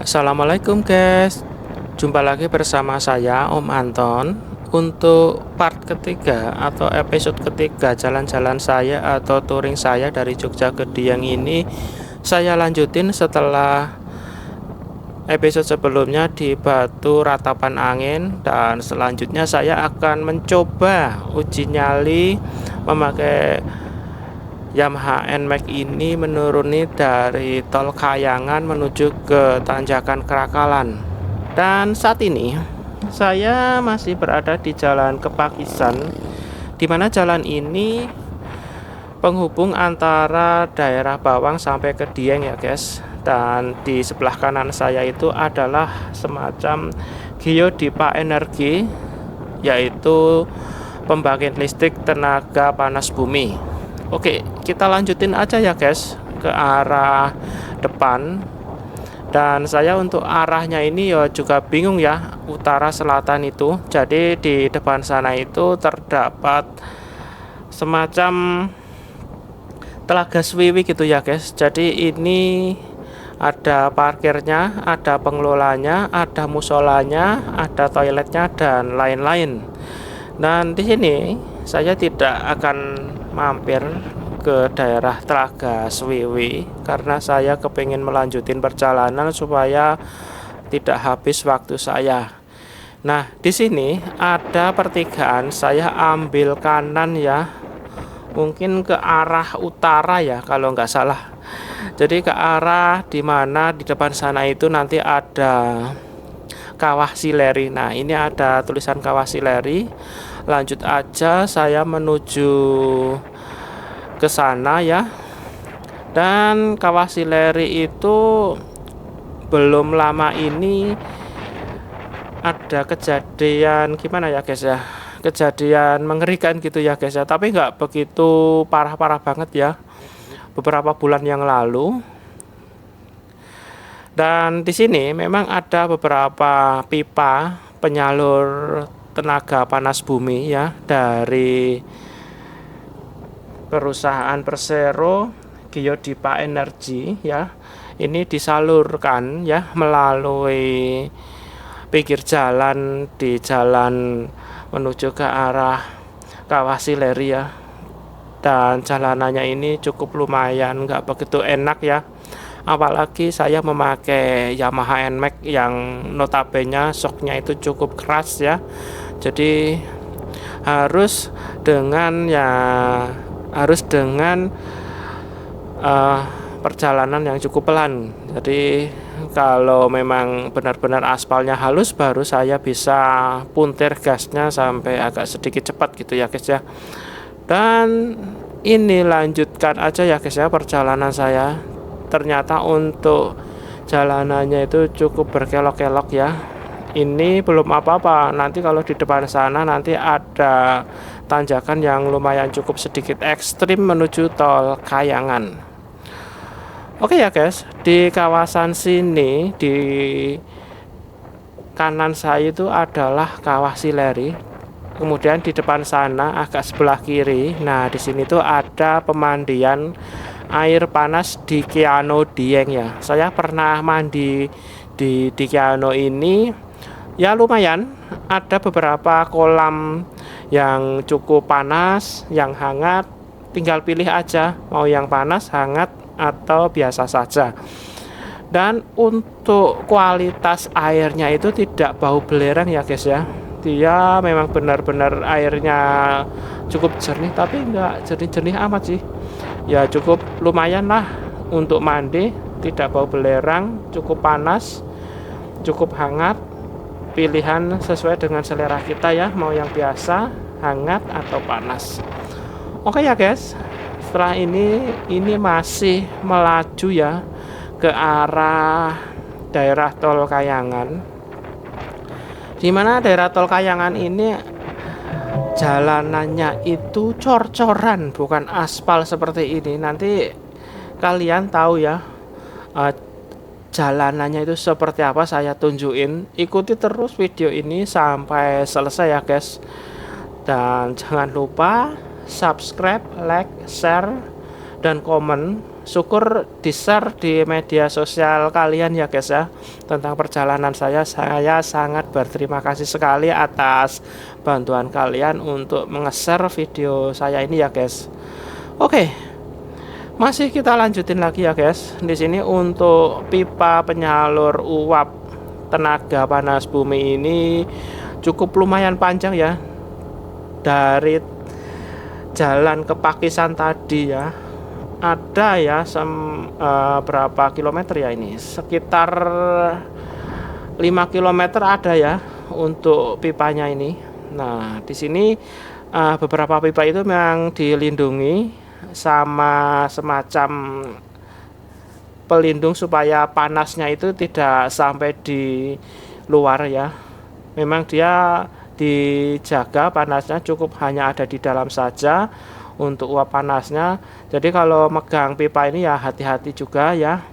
Assalamualaikum guys, jumpa lagi bersama saya Om Anton. Untuk part ketiga atau episode ketiga jalan-jalan saya atau touring saya dari Jogja ke Dieng ini, saya lanjutin setelah episode sebelumnya di Batu Ratapan Angin. Dan selanjutnya saya akan mencoba uji nyali memakai Yamaha NMAX ini menuruni dari tol Kayangan menuju ke Tanjakan Kerakalan. Dan saat ini saya masih berada di Jalan Kepakisan, di mana jalan ini penghubung antara daerah Bawang sampai ke Dieng ya guys. Dan di sebelah kanan saya itu adalah semacam Geodipa Energi, yaitu pembangkit listrik tenaga panas bumi. Oke, kita lanjutin aja ya guys ke arah depan. Dan saya untuk arahnya ini ya juga bingung ya, utara selatan itu. Jadi di depan sana itu terdapat semacam telaga Swiwi gitu ya guys. Jadi ini ada parkirnya, ada pengelolanya, ada musolanya, ada toiletnya dan lain-lain. Dan di sini saya tidak akan mampir ke daerah Telaga Swiwi karena saya kepingin melanjutin perjalanan supaya tidak habis waktu saya. Nah, di sini ada pertigaan, saya ambil kanan ya, mungkin ke arah utara ya kalau nggak salah. Jadi ke arah dimana di depan sana itu nanti ada Kawah Sileri. Nah, ini ada tulisan Kawah Sileri. Lanjut aja saya menuju ke sana ya. Dan Kawah Sileri itu belum lama ini ada kejadian gimana ya guys ya, kejadian mengerikan gitu ya guys ya, tapi nggak begitu parah-parah banget ya, beberapa bulan yang lalu. Dan di sini memang ada beberapa pipa penyalur tenaga panas bumi ya dari perusahaan Persero Geodipa Energi ya. Ini disalurkan ya melalui pinggir jalan, di jalan menuju ke arah Kawah Sileri ya. Dan jalanannya ini cukup lumayan, nggak begitu enak ya. Apalagi saya memakai Yamaha NMAX yang notabene shocknya itu cukup keras ya. Jadi harus dengan perjalanan yang cukup pelan. Jadi kalau memang benar-benar aspalnya halus baru saya bisa puntir gasnya sampai agak sedikit cepat gitu ya guys ya. Dan ini lanjutkan aja ya guys ya perjalanan saya. Ternyata untuk jalanannya itu cukup berkelok-kelok ya. Ini belum apa-apa, nanti kalau di depan sana nanti ada tanjakan yang lumayan cukup sedikit ekstrim menuju tol Kayangan. Oke ya guys, di kawasan sini di kanan saya itu adalah Kawah Sileri. Kemudian di depan sana agak sebelah kiri, nah di sini tuh ada pemandian air panas di Kiano Dieng ya. Saya pernah mandi di Kiano ini. Ya lumayan, ada beberapa kolam yang cukup panas, yang hangat. Tinggal pilih aja mau yang panas, hangat atau biasa saja. Dan untuk kualitas airnya itu tidak bau belerang ya guys ya. Dia memang benar-benar airnya cukup jernih, tapi enggak jernih-jernih amat sih. Ya cukup lumayan lah untuk mandi, tidak bau belerang, cukup panas, cukup hangat. Pilihan sesuai dengan selera kita ya, mau yang biasa, hangat atau panas. Oke ya guys, setelah ini masih melaju ya ke arah daerah tol Kayangan. Dimana daerah tol Kayangan ini jalanannya itu cor-coran, bukan aspal seperti ini. Nanti kalian tahu ya jalanannya itu seperti apa, saya tunjukin. Ikuti terus video ini sampai selesai ya guys. Dan jangan lupa subscribe, like, share, dan komen syukur di-share di media sosial kalian ya guys ya, tentang perjalanan saya sangat berterima kasih sekali atas bantuan kalian untuk nge-share video saya ini ya guys. Oke, masih kita lanjutin lagi ya guys. Di sini untuk pipa penyalur uap tenaga panas bumi ini cukup lumayan panjang ya, dari jalan ke Pakisan tadi ya, ada ya berapa kilometer ya, ini sekitar 5 kilometer ada ya untuk pipanya ini. Nah di sini beberapa pipa itu memang dilindungi sama semacam pelindung supaya panasnya itu tidak sampai di luar ya. Memang dia dijaga panasnya cukup hanya ada di dalam saja untuk uap panasnya. Jadi kalau megang pipa ini ya hati-hati juga ya,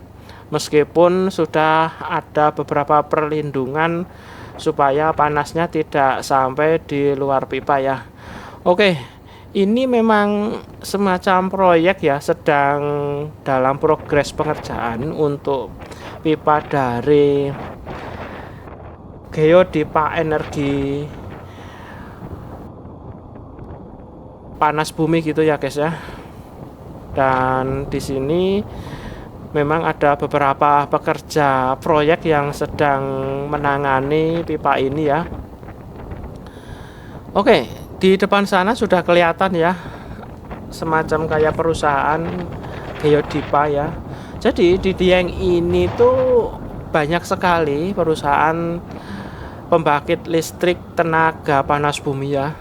meskipun sudah ada beberapa perlindungan supaya panasnya tidak sampai di luar pipa ya. Oke, ini memang semacam proyek ya, sedang dalam progres pengerjaan untuk pipa dari Geodipa Energi Panas Bumi gitu ya guys ya. Dan di sini memang ada beberapa pekerja proyek yang sedang menangani pipa ini ya. Oke, di depan sana sudah kelihatan ya, semacam kayak perusahaan Geodipa ya. Jadi di Dieng ini tuh banyak sekali perusahaan pembangkit listrik tenaga panas bumi ya.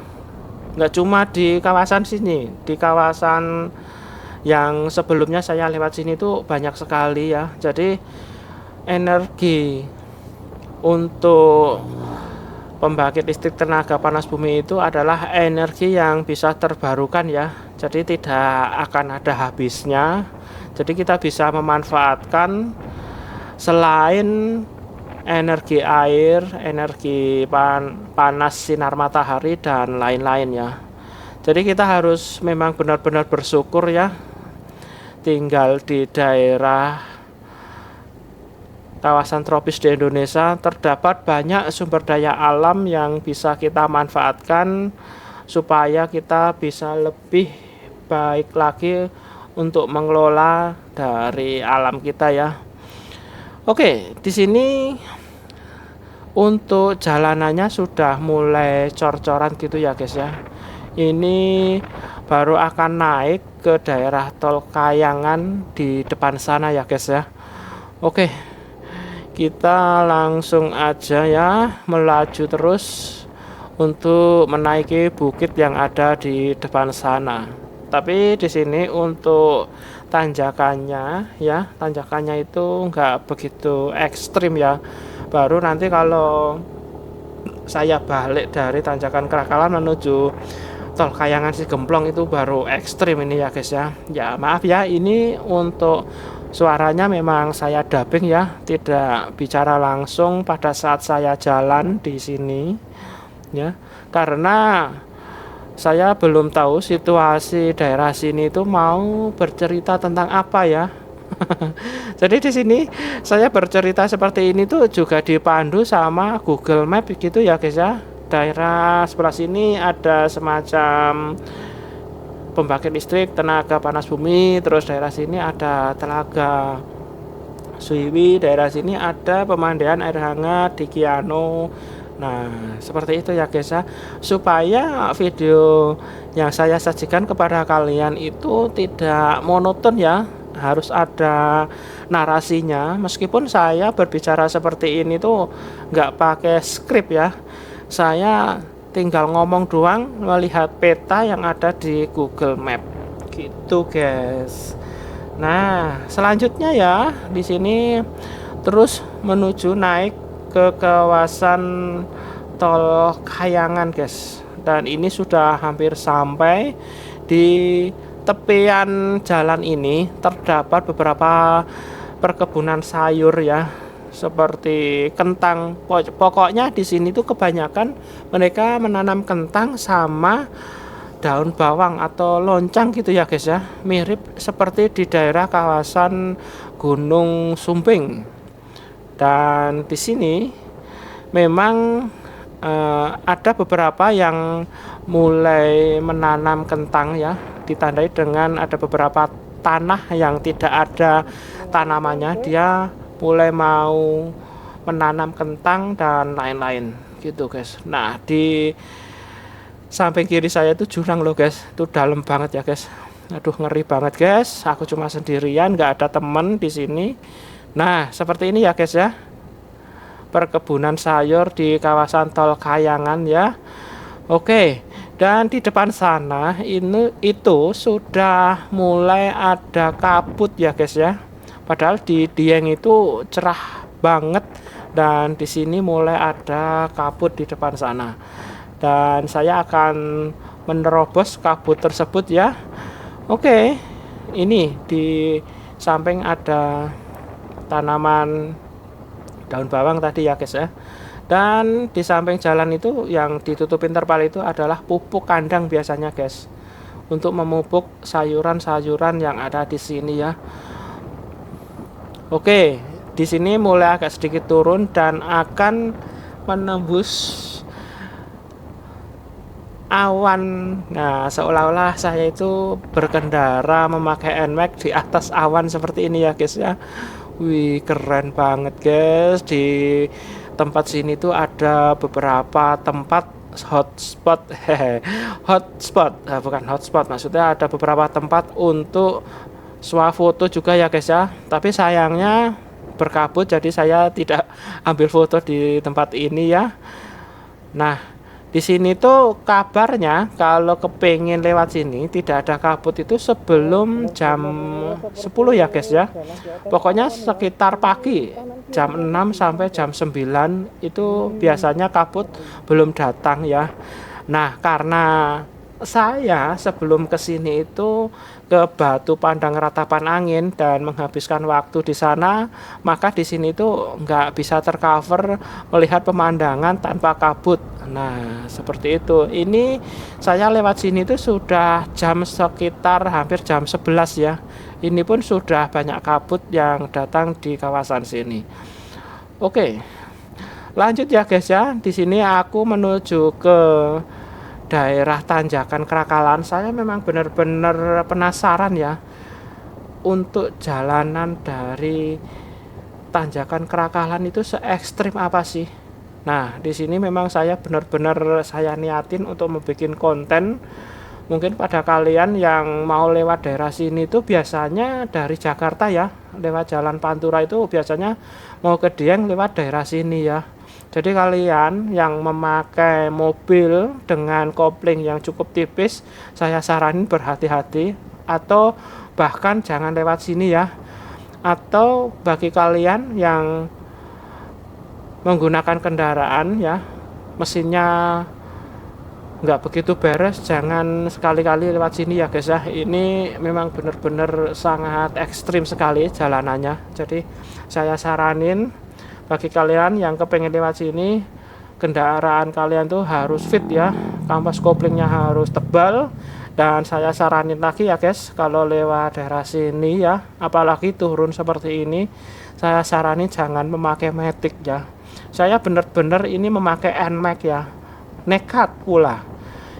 Nggak cuma di kawasan sini, di kawasan yang sebelumnya saya lewat sini tuh banyak sekali ya. Jadi energi untuk pembangkit listrik tenaga panas bumi itu adalah energi yang bisa terbarukan ya. Jadi tidak akan ada habisnya. Jadi kita bisa memanfaatkan selain energi air, energi panas sinar matahari dan lain-lain ya. Jadi kita harus memang benar-benar bersyukur ya, tinggal di daerah kawasan tropis di Indonesia. Terdapat banyak sumber daya alam yang bisa kita manfaatkan supaya kita bisa lebih baik lagi untuk mengelola dari alam kita ya. Oke, di sini untuk jalanannya sudah mulai cor-coran gitu ya guys ya. Ini baru akan naik ke daerah tol Kayangan di depan sana ya guys ya. Oke, kita langsung aja ya melaju terus untuk menaiki bukit yang ada di depan sana. Tapi di sini untuk tanjakannya ya, tanjakannya itu nggak begitu ekstrim ya. Baru nanti kalau saya balik dari tanjakan Kerakalan menuju tol Kayangan Sigemplong itu baru ekstrim ini ya guys ya. Ya maaf ya, ini untuk suaranya memang saya dubbing ya, tidak bicara langsung pada saat saya jalan di sini ya, karena saya belum tahu situasi daerah sini itu mau bercerita tentang apa ya. Jadi di sini saya bercerita seperti ini tuh juga dipandu sama Google Map gitu ya guys ya. Daerah sebelah sini ada semacam pembangkit listrik tenaga panas bumi, terus daerah sini ada Telaga Suiwi, daerah sini ada pemandian air hangat di Kiano. Nah seperti itu ya guys ya, supaya video yang saya sajikan kepada kalian itu tidak monoton ya, harus ada narasinya. Meskipun saya berbicara seperti ini tuh nggak pakai skrip ya, saya tinggal ngomong doang melihat peta yang ada di Google Map gitu guys. Nah selanjutnya ya di sini terus menuju naik ke kawasan tol Kayangan guys, dan ini sudah hampir sampai. Di tepian jalan ini terdapat beberapa perkebunan sayur ya, seperti kentang. Pokoknya di sini tuh kebanyakan mereka menanam kentang sama daun bawang atau loncang gitu ya guys ya, mirip seperti di daerah kawasan Gunung Sumbing. Dan di sini memang ada beberapa yang mulai menanam kentang ya, ditandai dengan ada beberapa tanah yang tidak ada tanamannya, dia mulai mau menanam kentang dan lain-lain gitu guys. Nah, di samping kiri saya itu jurang loh guys, itu dalam banget ya guys. Aduh, ngeri banget guys, aku cuma sendirian, nggak ada temen di sini. Nah, seperti ini ya guys ya, perkebunan sayur di kawasan Tol Kayangan ya. Oke, dan di depan sana itu sudah mulai ada kabut ya guys ya. Padahal di Dieng itu cerah banget, dan di sini mulai ada kabut di depan sana. Dan saya akan menerobos kabut tersebut ya. Oke, ini di samping ada tanaman daun bawang tadi ya guys ya. Dan di samping jalan itu yang ditutupin terpal itu adalah pupuk kandang biasanya guys, untuk memupuk sayuran-sayuran yang ada di sini ya. Oke, di sini mulai agak sedikit turun dan akan menembus awan. Nah, seolah-olah saya itu berkendara memakai NMAX di atas awan seperti ini ya guys ya. Wih, keren banget guys. Di tempat sini tuh ada beberapa tempat hotspot. Hotspot, bukan hotspot, maksudnya ada beberapa tempat untuk swafoto juga ya guys ya. Tapi sayangnya berkabut, jadi saya tidak ambil foto di tempat ini ya. Nah, di sini tuh kabarnya kalau kepengen lewat sini tidak ada kabut itu sebelum jam 10 ya guys ya. Pokoknya sekitar pagi jam 6 sampai jam 9 itu biasanya kabut belum datang ya. Nah, karena saya sebelum kesini itu ke Batu Pandang Ratapan Angin dan menghabiskan waktu di sana, maka di sini itu nggak bisa tercover melihat pemandangan tanpa kabut. Nah, seperti itu. Ini saya lewat sini itu sudah jam sekitar hampir jam 11 ya. Ini pun sudah banyak kabut yang datang di kawasan sini. Oke, lanjut ya guys ya. Di sini aku menuju ke daerah Tanjakan Krakalan. Saya memang benar-benar penasaran ya untuk jalanan dari Tanjakan Krakalan itu se ekstrim apa sih. Nah, di sini memang saya benar-benar saya niatin untuk membuat konten. Mungkin pada kalian yang mau lewat daerah sini itu biasanya dari Jakarta ya, lewat Jalan Pantura itu biasanya mau ke Dieng lewat daerah sini ya. Jadi kalian yang memakai mobil dengan kopling yang cukup tipis, saya saranin berhati-hati atau bahkan jangan lewat sini ya. Atau bagi kalian yang menggunakan kendaraan ya, mesinnya nggak begitu beres, jangan sekali-kali lewat sini ya guys ya. Ini memang benar-benar sangat ekstrim sekali jalanannya. Jadi saya saranin bagi kalian yang kepengen lewat sini, kendaraan kalian tuh harus fit ya, kampas koplingnya harus tebal. Dan saya saranin lagi ya guys, kalau lewat daerah sini ya, apalagi turun seperti ini, saya saranin jangan memakai matic ya. Saya benar-benar ini memakai NMAX ya, nekat pula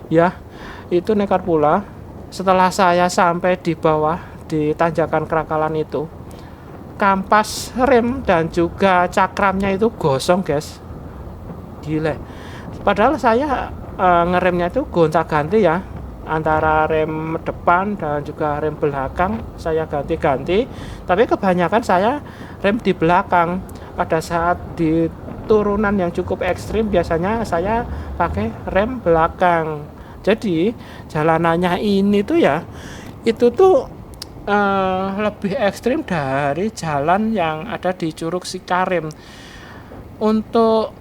ya, itu nekat pula. Setelah saya sampai di bawah di Tanjakan Krakalan itu, kampas rem dan juga cakramnya itu gosong guys, gila. Padahal saya ngeremnya itu gonta-ganti ya, antara rem depan dan juga rem belakang saya ganti-ganti, tapi kebanyakan saya rem di belakang. Pada saat di turunan yang cukup ekstrim biasanya saya pakai rem belakang. Jadi jalanannya ini tuh ya, itu tuh lebih ekstrim dari jalan yang ada di Curug Cikarim. Untuk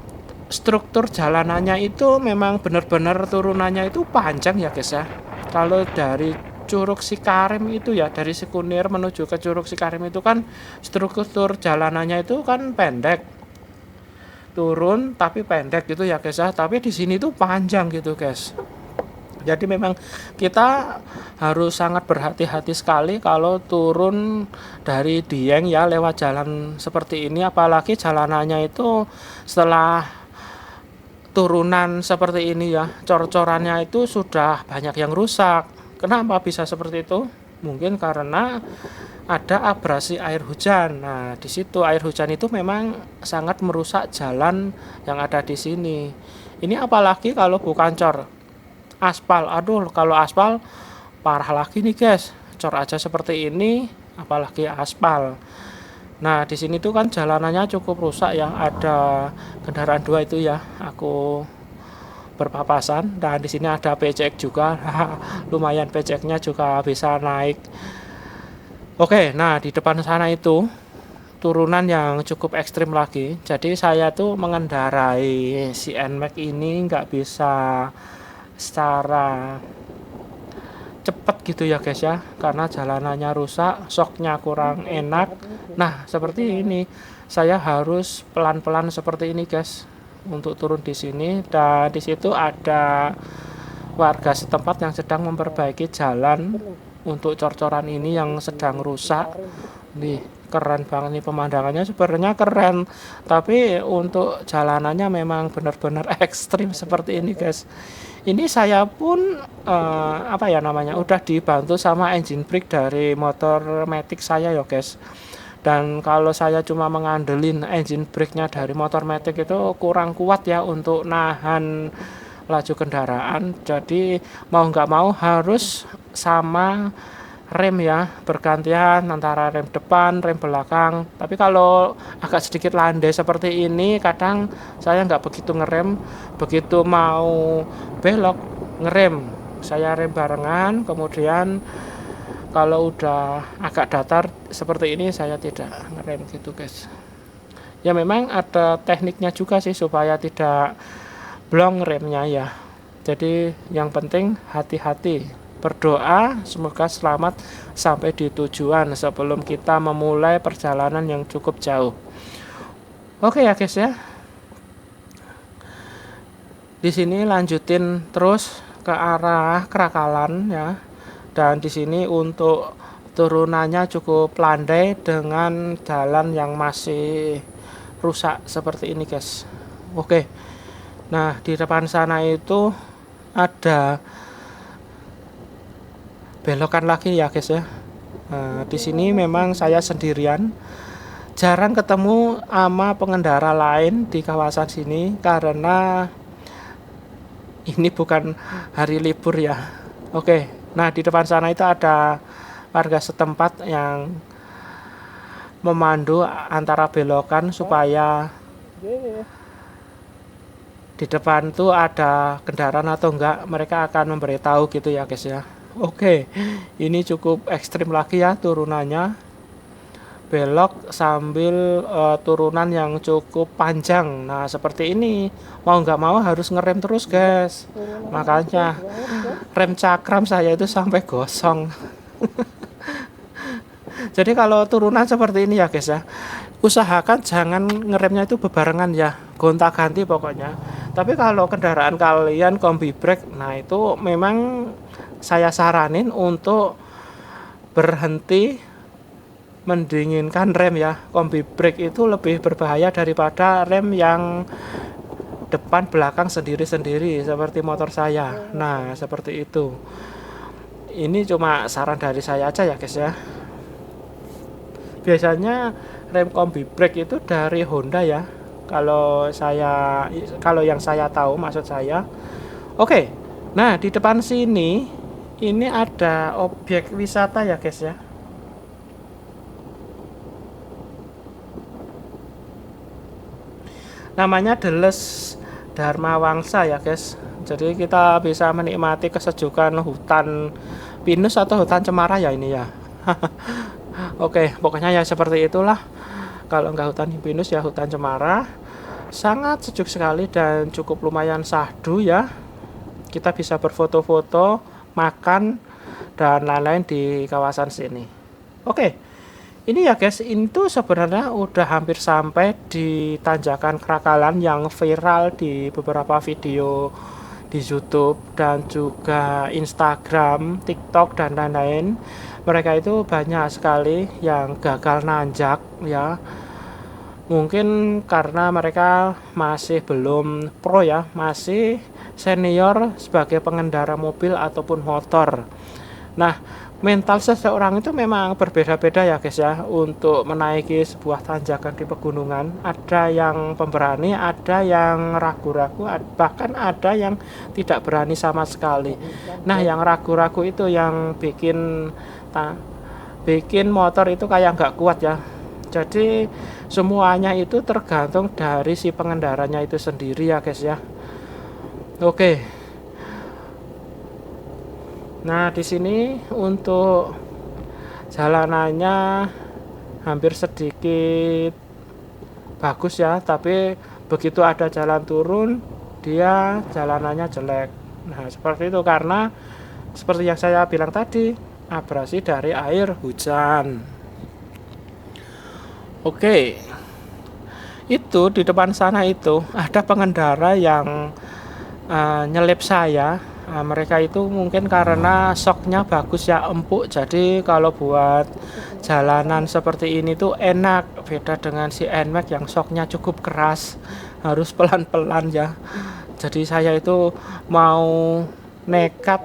struktur jalanannya itu memang benar-benar turunannya itu panjang ya guys ya. Kalau dari Curug Cikarim itu ya, dari Sikunir menuju ke Curug Cikarim itu kan struktur jalanannya itu kan pendek, turun tapi pendek gitu ya guys ya. Tapi di sini tuh panjang gitu guys. Jadi memang kita harus sangat berhati-hati sekali kalau turun dari Dieng ya lewat jalan seperti ini, apalagi jalanannya itu setelah turunan seperti ini ya, cor-corannya itu sudah banyak yang rusak. Kenapa bisa seperti itu? Mungkin karena ada abrasi air hujan. Nah, di situ air hujan itu memang sangat merusak jalan yang ada di sini. Ini apalagi kalau bukan cor aspal. Aduh, kalau aspal parah lagi nih, guys. Cor aja seperti ini, apalagi aspal. Nah, di sini tuh kan jalanannya cukup rusak ya. Ada kendaraan dua itu ya. Aku berpapasan dan di sini ada becek juga. Lumayan beceknya juga bisa naik. Oke, nah di depan sana itu turunan yang cukup ekstrim lagi. Jadi saya tuh mengendarai si NMAX ini nggak bisa secara cepet gitu ya guys ya, karena jalanannya rusak, shocknya kurang enak. Nah seperti ini, saya harus pelan-pelan seperti ini guys untuk turun di sini. Dan di situ ada warga setempat yang sedang memperbaiki jalan untuk cor-coran ini yang sedang rusak. Nih keren banget nih pemandangannya, sebenarnya keren, tapi untuk jalanannya memang benar-benar ekstrim seperti ini guys. Ini saya pun apa ya namanya, udah dibantu sama engine brake dari motor Matic saya ya guys. Dan kalau saya cuma mengandelin engine brake-nya dari motor Matic itu kurang kuat ya untuk nahan laju kendaraan. Jadi mau nggak mau harus sama rem ya, bergantian antara rem depan, rem belakang. Tapi kalau agak sedikit landai seperti ini, kadang saya nggak begitu ngerem, begitu mau belok ngerem, saya rem barengan. Kemudian kalau udah agak datar seperti ini, saya tidak ngerem gitu guys. Ya memang ada tekniknya juga sih supaya tidak blong remnya ya. Jadi yang penting hati-hati, berdoa semoga selamat sampai di tujuan sebelum kita memulai perjalanan yang cukup jauh. Oke ya guys ya. Di sini lanjutin terus ke arah Krakalan ya. Dan di sini untuk turunannya cukup landai dengan jalan yang masih rusak seperti ini guys. Oke. Nah, di depan sana itu ada belokan lagi ya guys ya. Nah, di sini memang saya sendirian, jarang ketemu sama pengendara lain di kawasan sini karena ini bukan hari libur ya. Oke, nah di depan sana itu ada warga setempat yang memandu antara belokan supaya di depan tuh ada kendaraan atau enggak, mereka akan memberitahu gitu ya guys ya. Oke, ini cukup ekstrim lagi ya turunannya, belok sambil turunan yang cukup panjang. Nah seperti ini, mau nggak mau harus ngerem terus guys, makanya rem cakram saya itu sampai gosong. Jadi kalau turunan seperti ini ya guys ya, usahakan jangan ngeremnya itu bebarengan ya, gonta-ganti pokoknya. Tapi kalau kendaraan kalian kombi brake, nah itu memang saya saranin untuk berhenti mendinginkan rem ya. Kombi brake itu lebih berbahaya daripada rem yang depan belakang sendiri-sendiri seperti motor saya. Nah seperti itu. Ini cuma saran dari saya aja ya guys ya. Biasanya rem kombi brake itu dari Honda ya, kalau yang saya tahu maksud saya. Oke, nah di depan sini ini ada objek wisata ya guys ya. Namanya Deles Dharma Wangsa ya guys. Jadi kita bisa menikmati kesejukan hutan pinus atau hutan cemara ya ini ya. Oke, pokoknya ya seperti itulah. Kalau nggak hutan pinus ya hutan cemara. Sangat sejuk sekali dan cukup lumayan sahdu ya. Kita bisa berfoto-foto, makan, dan lain-lain di kawasan sini. Oke, ini ya guys, itu sebenarnya udah hampir sampai di tanjakan Krakalan yang viral di beberapa video di YouTube dan juga Instagram, TikTok dan lain-lain. Mereka itu banyak sekali yang gagal nanjak ya. Mungkin karena mereka masih belum pro ya, masih senior sebagai pengendara mobil ataupun motor. Nah, mental seseorang itu memang berbeda-beda ya guys ya untuk menaiki sebuah tanjakan di pegunungan. Ada yang pemberani, ada yang ragu-ragu, bahkan ada yang tidak berani sama sekali. Nah, yang ragu-ragu itu yang bikin motor itu kayak nggak kuat ya. Jadi semuanya itu tergantung dari si pengendaranya itu sendiri ya guys ya. Oke. Nah, di sini untuk jalanannya hampir sedikit bagus ya, tapi begitu ada jalan turun dia jalanannya jelek. Nah, seperti itu karena seperti yang saya bilang tadi, abrasi dari air hujan. Oke, itu di depan sana itu ada pengendara yang nyelip saya. Mereka itu mungkin karena shocknya bagus ya, empuk, jadi kalau buat jalanan seperti ini tuh enak. Beda dengan si NMAX yang shocknya cukup keras, harus pelan-pelan ya. Jadi saya itu mau nekat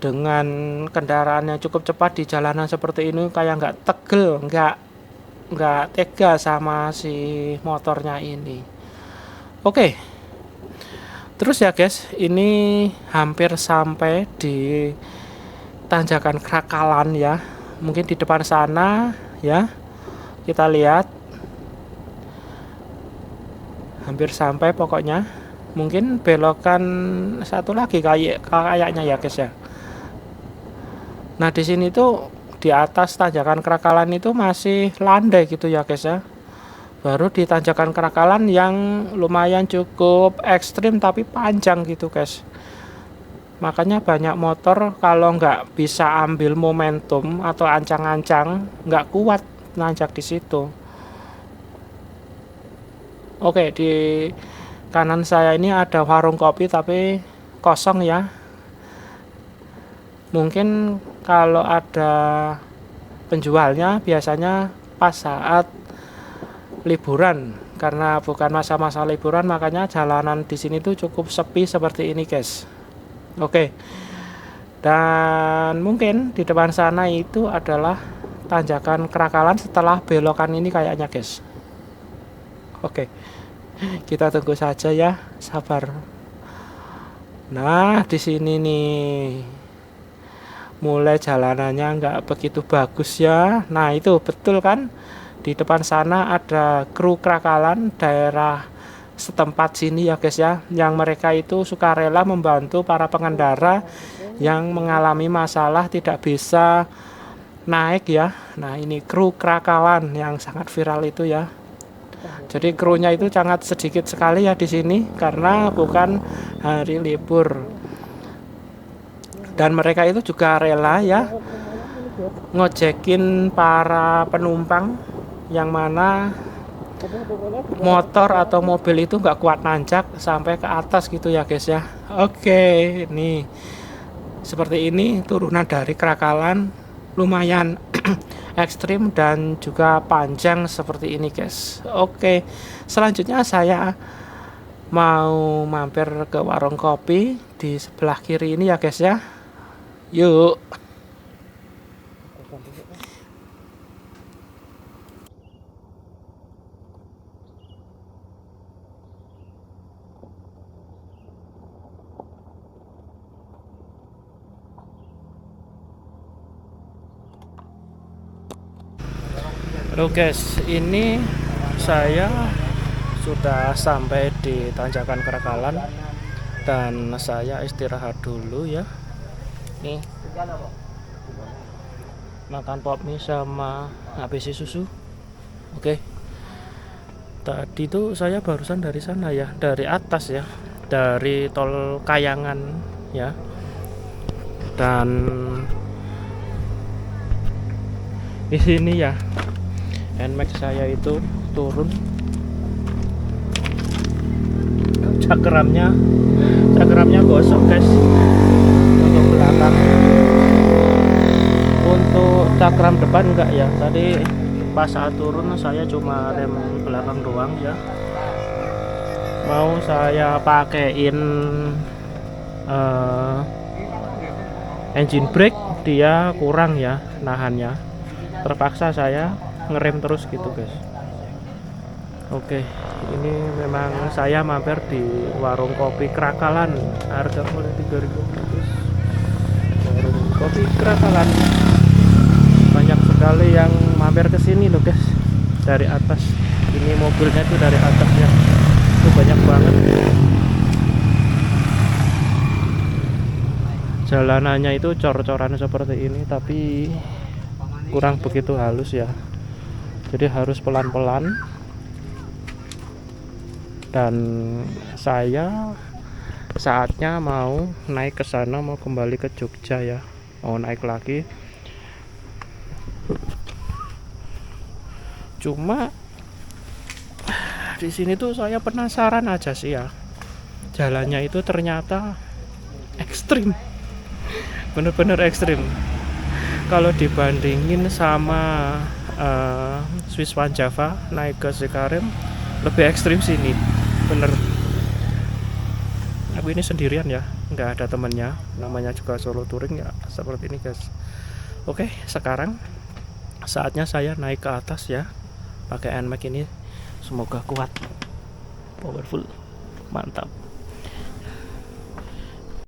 dengan kendaraan yang cukup cepat di jalanan seperti ini, kayak nggak tegel, nggak tega sama si motornya ini. Oke, terus ya guys, ini hampir sampai di tanjakan Krakalan ya, mungkin di depan sana ya, kita lihat hampir sampai pokoknya. Mungkin belokan satu lagi kayaknya ya guys ya. Nah, di sini tuh di atas tanjakan Krakalan itu masih landai gitu ya guys ya. Baru di tanjakan Krakalan yang lumayan cukup ekstrim tapi panjang gitu guys. Makanya banyak motor kalau nggak bisa ambil momentum atau ancang-ancang, nggak kuat nanjak di situ. Oke, di kanan saya ini ada warung kopi tapi kosong ya. Mungkin kalau ada penjualnya biasanya pas saat liburan, karena bukan masa-masa liburan makanya jalanan di sini tuh cukup sepi seperti ini guys. Oke, dan mungkin di depan sana itu adalah tanjakan Krakalan setelah belokan ini kayaknya guys. Oke, kita tunggu saja ya, sabar. Nah, di sini nih mulai jalanannya nggak begitu bagus ya. Nah, itu betul kan, di depan sana ada kru Krakalan daerah setempat sini ya guys ya, yang mereka itu sukarela membantu para pengendara yang mengalami masalah tidak bisa naik ya. Nah, ini kru Krakalan yang sangat viral itu ya. Jadi krunya itu sangat sedikit sekali ya di sini karena bukan hari libur. Dan mereka itu juga rela ya ngojekin para penumpang yang mana motor atau mobil itu nggak kuat nanjak sampai ke atas gitu ya guys ya. Oke, nih seperti ini turunan dari Krakalan, lumayan ekstrim dan juga panjang seperti ini guys. Oke, selanjutnya saya mau mampir ke warung kopi di sebelah kiri ini ya guys ya. Yuk. Halo guys, ini saya sudah sampai di tanjakan Krakalan dan saya istirahat dulu ya. Nih, makan pop mie sama habis susu. Oke, tadi tuh saya barusan dari sana ya, dari atas ya, dari tol Kayangan ya. Dan di sini ya NMAX saya itu turun. cakramnya gosok guys untuk belakang. Untuk cakram depan enggak ya, tadi pas saat turun saya cuma rem belakang doang ya. Mau saya pakein engine brake, dia kurang ya nahannya, terpaksa saya ngerem terus gitu guys. Oke, ini memang saya mampir di warung kopi Krakalan, harga mulai 3.000 warung kopi Krakalan. Banyak sekali yang mampir ke sini loh guys, dari atas. Ini mobilnya tuh dari atas ya, itu banyak banget. Jalanannya itu cor-coran seperti ini, tapi kurang begitu halus ya, jadi harus pelan-pelan. Dan saya saatnya mau naik ke sana, mau kembali ke Jogja ya, mau naik lagi. Cuma di sini tuh saya penasaran aja sih ya, jalannya itu ternyata ekstrim, bener-bener ekstrim. Kalau dibandingin sama Swiss Van Java naik ke Cikarem, lebih ekstrim sini, bener. Aku ini sendirian ya, nggak ada temennya, namanya juga solo touring ya, seperti ini guys. Oke, sekarang saatnya saya naik ke atas ya, pakai NMAX ini. Semoga kuat, powerful, mantap.